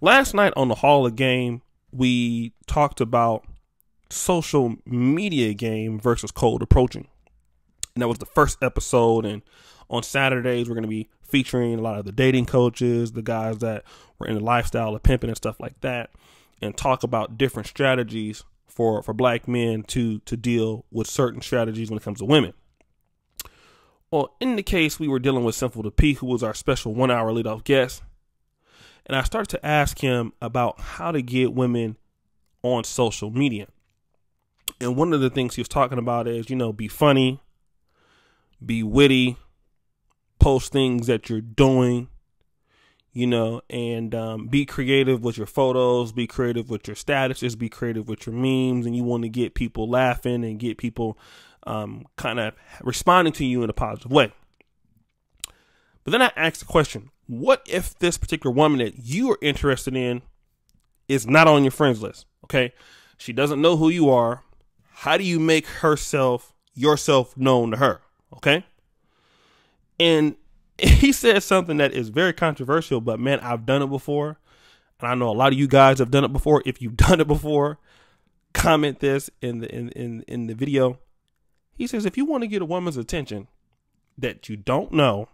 Last night on the Hall of Game, we talked about social media game versus cold approaching. And that was the first episode. And on Saturdays, we're going to be featuring a lot of the dating coaches, the guys that were in the lifestyle of pimping and stuff like that, and talk about different strategies for black men to deal with certain strategies when it comes to women. Well, in the case, we were dealing with Sin Ful The P, who was our special 1 hour leadoff guest. And I started to ask him about how to get women on social media. And one of the things he was talking about is, be funny, be witty, post things that you're doing, and be creative with your photos, be creative with your statuses, be creative with your memes. And you want to get people laughing and get people kind of responding to you in a positive way. But then I asked the question, what if this particular woman that you are interested in is not on your friends list? Okay. She doesn't know who you are. How do you make yourself known to her? Okay. And he said something that is very controversial, but man, I've done it before. And I know a lot of you guys have done it before. If you've done it before, comment this in the video. He says, if you want to get a woman's attention that you don't know,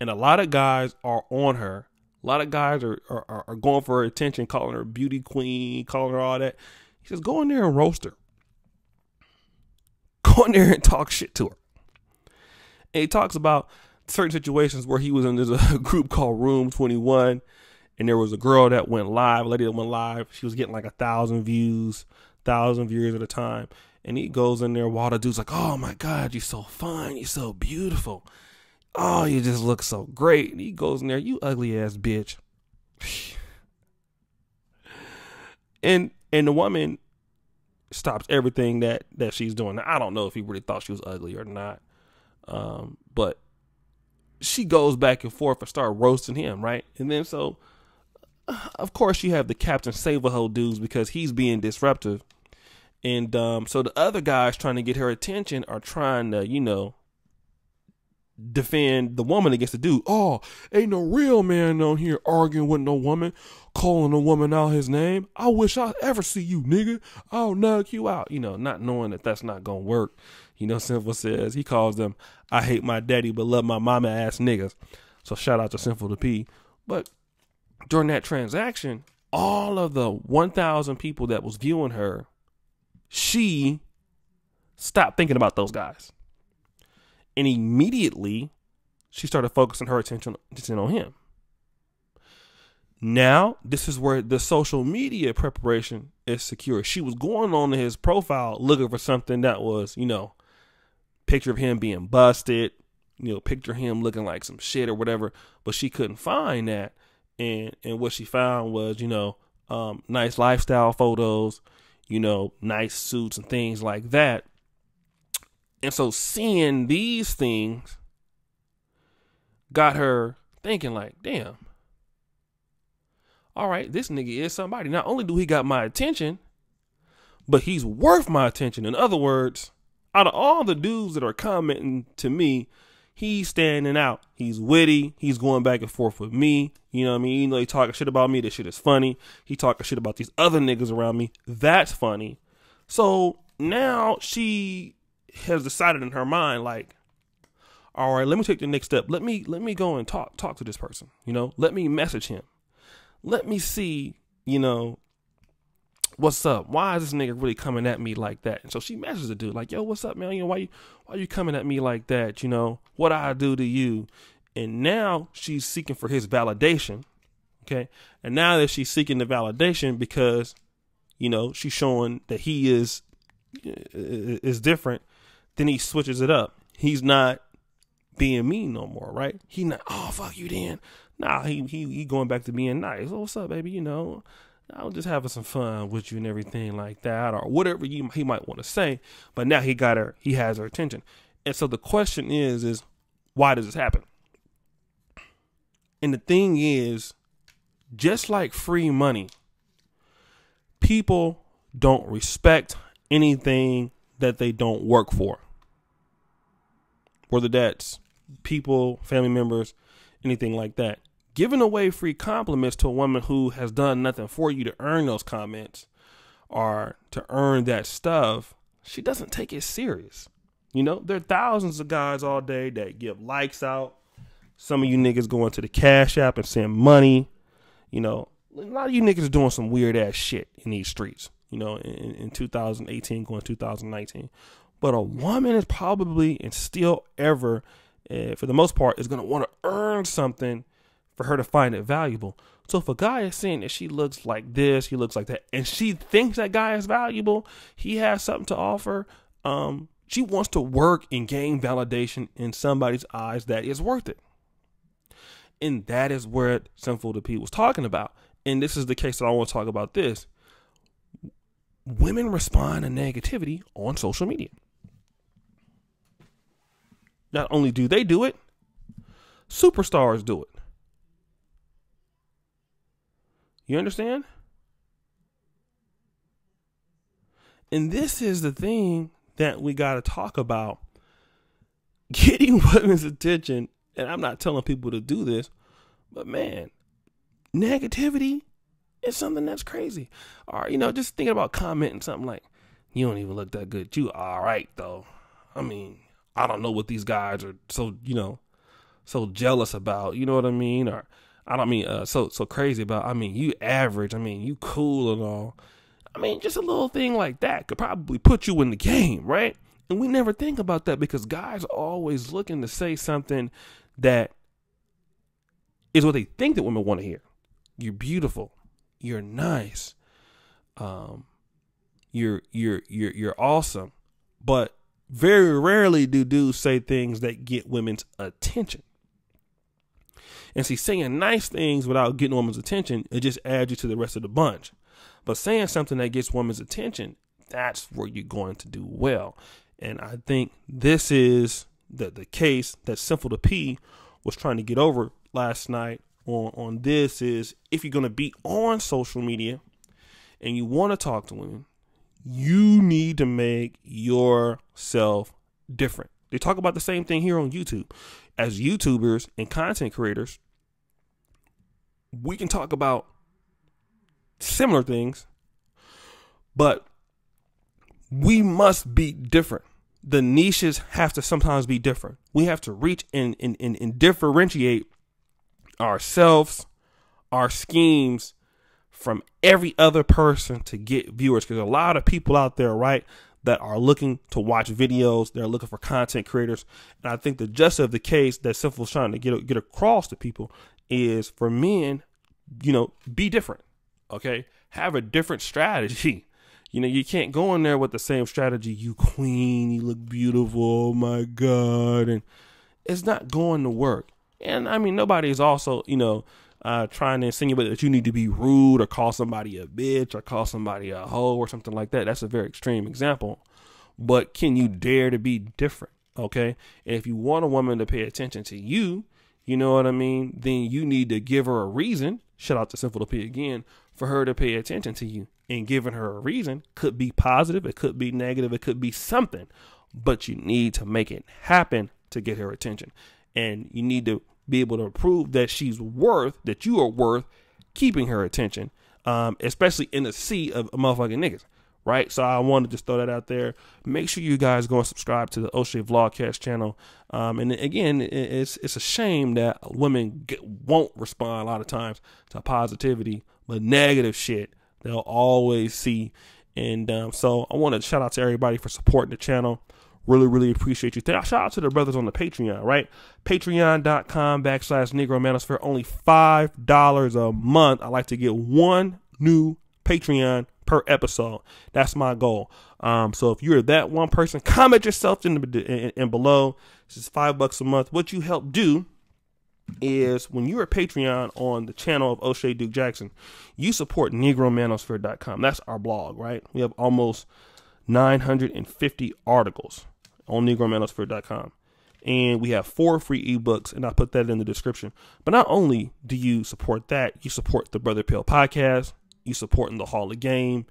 and a lot of guys are on her, a lot of guys are going for her attention, calling her beauty queen, calling her all that. He says, go in there and roast her. Go in there and talk shit to her. And he talks about certain situations where he was in a group called Room 21, and there was a girl that went live, a lady that went live. She was getting like 1,000 views, 1,000 viewers at a time. And he goes in there while the dude's like, oh my God, you're so fine. You're so beautiful. Oh, you just look so great. And he goes in there, you ugly ass bitch. And the woman stops everything that she's doing. Now, I don't know if he really thought she was ugly or not. But she goes back and forth and start roasting him, right? And then so, of course, you have the Captain Save-A-Ho dudes because he's being disruptive. And so the other guys trying to get her attention are trying to, defend the woman against the dude. Oh, ain't no real man on here arguing with no woman, calling a woman out his name. I wish I ever see you, nigga. I'll knock you out. Not knowing that that's not going to work. Sin Ful says, he calls them, I hate my daddy, but love my mama ass niggas. So shout out to Sin Ful The P. But during that transaction, all of the 1,000 people that was viewing her, she stopped thinking about those guys. And immediately she started focusing her attention on him. Now, this is where the social media preparation is secure. She was going on to his profile looking for something that was, picture of him being busted, picture of him looking like some shit or whatever, but she couldn't find that. And what she found was, nice lifestyle photos, nice suits and things like that. And so seeing these things got her thinking like, damn, all right, this nigga is somebody. Not only do he got my attention, but he's worth my attention. In other words, out of all the dudes that are commenting to me, he's standing out. He's witty. He's going back and forth with me. You know what I mean? He talking shit about me. This shit is funny. He talking shit about these other niggas around me. That's funny. So now she has decided in her mind, like, all right, let me take the next step. Let me go and talk to this person. Let me message him. Let me see, what's up? Why is this nigga really coming at me like that? And so she messages the dude like, yo, what's up, man? Why you coming at me like that? What I do to you? And now she's seeking for his validation. Okay. And now that she's seeking the validation because, she's showing that he is different, then he switches it up. He's not being mean no more, right? He not, oh, fuck you then. Nah, he going back to being nice. Oh, what's up, baby? I'm just having some fun with you and everything like that, or whatever he might want to say. But now he has her attention. And so the question is why does this happen? And the thing is, just like free money, people don't respect anything that they don't work for. Whether that's people, family members, anything like that. giving away free compliments to a woman who has done nothing for you to earn those comments or to earn that stuff, she doesn't take it serious. You know, there are thousands of guys all day that give likes out. Some of you niggas go into the Cash App and send money. You know, a lot of you niggas are doing some weird ass shit in these streets, you know, in 2018 going 2019. But a woman is probably and still ever, for the most part, is going to want to earn something for her to find it valuable. So if a guy is saying that she looks like this, he looks like that, and she thinks that guy is valuable, he has something to offer, she wants to work and gain validation in somebody's eyes that is worth it. And that is where Sin Ful The P was talking about. And this is the case that I want to talk about this. Women respond to negativity on social media. Not only do they do it, superstars do it. You understand? And this is the thing that we got to talk about. Getting women's attention. And I'm not telling people to do this, but man, negativity is something that's crazy. Or, you know, just thinking about commenting something like, you don't even look that good. You all right, though. I mean, I don't know what these guys are so, you know, so jealous about. You know what I mean? Or I don't mean so crazy about. I mean, you average. I mean, you cool and all. I mean, just a little thing like that could probably put you in the game, right? And we never think about that because guys are always looking to say something that is what they think that women want to hear. You're beautiful. You're nice. You're awesome. But very rarely do dudes say things that get women's attention. And see, saying nice things without getting women's attention, it just adds you to the rest of the bunch. But saying something that gets women's attention, that's where you're going to do well. And I think this is the case that Sin Ful The P was trying to get over last night on this is, if you're going to be on social media and you want to talk to women, you need to make yourself different. They talk about the same thing here on YouTube. As YouTubers and content creators, we can talk about similar things, but we must be different. The niches have to sometimes be different. We have to reach and differentiate ourselves, our schemes from every other person to get viewers. Because a lot of people out there, right, that are looking to watch videos, they're looking for content creators. And I think the gist of the case that Sin Ful's trying to get across to people is for men, you know, be different. Okay, have a different strategy. You know, you can't go in there with the same strategy. You queen, you look beautiful, oh my God. And it's not going to work. And I mean, nobody is also, you know, trying to insinuate that you need to be rude or call somebody a bitch or call somebody a hoe or something like that. That's a very extreme example. But can you dare to be different? Okay. And if you want a woman to pay attention to you, you know what I mean? Then you need to give her a reason. Shout out to Sin Ful The P again, for her to pay attention to you. And giving her a reason could be positive, it could be negative, it could be something, but you need to make it happen to get her attention. And you need to be able to prove that that you are worth keeping her attention, especially in the sea of motherfucking niggas, right? So I wanted to just throw that out there. Make sure you guys go and subscribe to the Oshay Vlogcast channel. And again, it's a shame that women won't respond a lot of times to positivity, but negative shit they'll always see. And so I want to shout out to everybody for supporting the channel. Really appreciate you. Shout out to the brothers on the Patreon, right? Patreon.com/Negro Manosphere. Only $5 a month. I like to get one new Patreon per episode. That's my goal. So if you're that one person, comment yourself in below. This is $5 a month. What you help do is when you're a Patreon on the channel of Oshay Duke Jackson, you support NegroManosphere.com. That's our blog, right? We have almost 950 articles on NegroManosphere.com. And we have 4 free ebooks, and I put that in the description. But not only do you support that, you support the Brother Pill podcast, you support in the Hall of Game,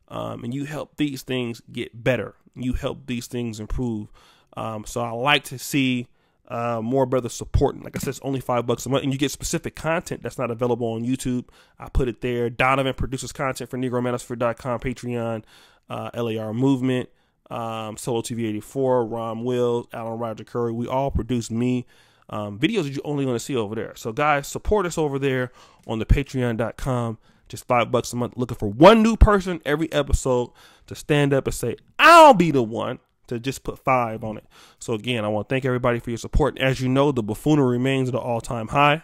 and you help these things get better. You help these things improve. So I like to see more brothers supporting. Like I said, it's only $5 a month, and you get specific content that's not available on YouTube. I put it there. Donovan produces content for NegroManosphere.com, Patreon, LAR Movement, Solo TV 84, Ron Wills, Alan Roger Curry. We all produce videos that you're only going to see over there. So guys, support us over there on the patreon.com. Just $5 a month. Looking for one new person every episode to stand up and say, I'll be the one to just put 5 on it. So again, I want to thank everybody for your support. As you know, the buffoonery remains at an all-time high.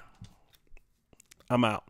I'm out.